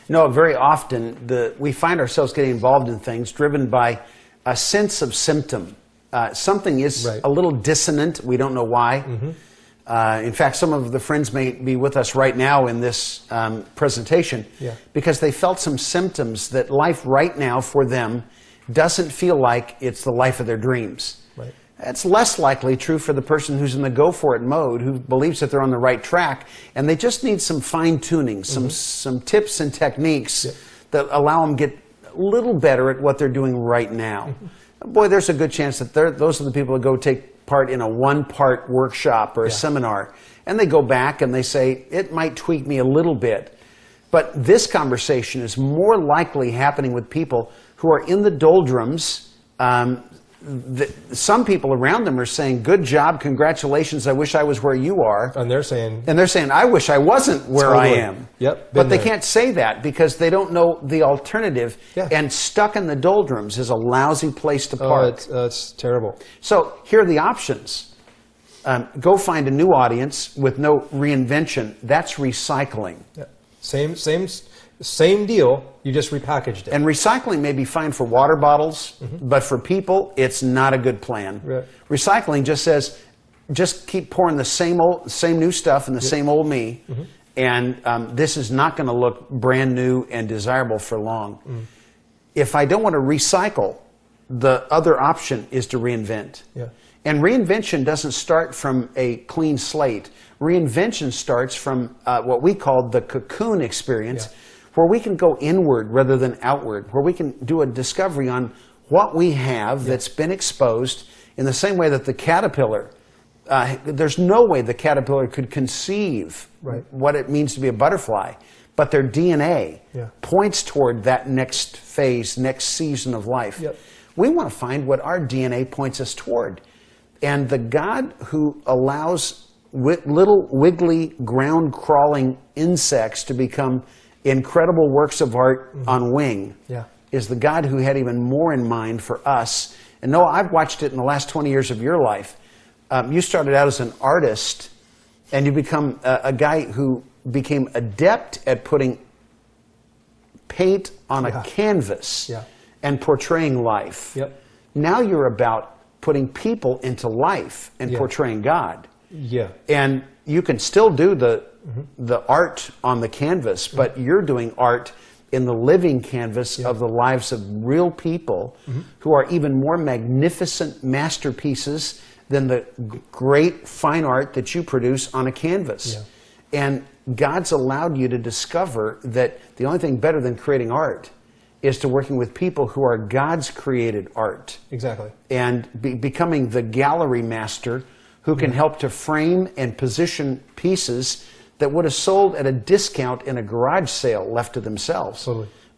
No, very often we find ourselves getting involved in things driven by a sense of symptom. Something is a little dissonant. We don't know why. In fact, some of the friends may be with us right now in this presentation because they felt some symptoms that life right now for them doesn't feel like it's the life of their dreams. It's less likely true for the person who's in the go-for-it mode, who believes that they're on the right track, and they just need some fine-tuning, some tips and techniques that allow them to get a little better at what they're doing right now. Boy, there's a good chance that those are the people that go take part in a one-part workshop or a seminar, and they go back and they say, it might tweak me a little bit. But this conversation is more likely happening with people who are in the doldrums. Some people around them are saying, good job, congratulations, I wish I was where you are. And they're saying, I wish I wasn't where I am. But they can't say that because they don't know the alternative. And stuck in the doldrums is a lousy place to park. It's terrible. So here are the options. Go find a new audience with no reinvention. That's recycling. Same deal, you just repackaged it. And recycling may be fine for water bottles, but for people, it's not a good plan. Recycling just says, just keep pouring the same new stuff and the same old me, and this is not going to look brand new and desirable for long. If I don't want to recycle, the other option is to reinvent. And reinvention doesn't start from a clean slate. Reinvention starts from what we call the cocoon experience, where we can go inward rather than outward, where we can do a discovery on what we have that's been exposed in the same way that the caterpillar, there's no way the caterpillar could conceive what it means to be a butterfly, but their DNA points toward that next phase, next season of life. We want to find what our DNA points us toward. And the God who allows little wiggly, ground-crawling insects to become incredible works of art on wing is the God who had even more in mind for us. And Noah, I've watched it in the last 20 years of your life. You started out as an artist, and you become a guy who became adept at putting paint on a canvas and portraying life. Now you're about putting people into life and portraying God. And you can still do the art on the canvas, but you're doing art in the living canvas of the lives of real people who are even more magnificent masterpieces than the great fine art that you produce on a canvas. And God's allowed you to discover that the only thing better than creating art is to working with people who are God's created art. And becoming the gallery master who can help to frame and position pieces that would have sold at a discount in a garage sale left to themselves.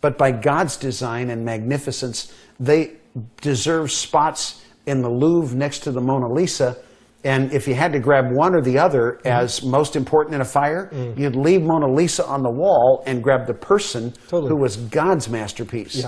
But by God's design and magnificence, they deserve spots in the Louvre next to the Mona Lisa. And if you had to grab one or the other as most important in a fire, you'd leave Mona Lisa on the wall and grab the person who was God's masterpiece.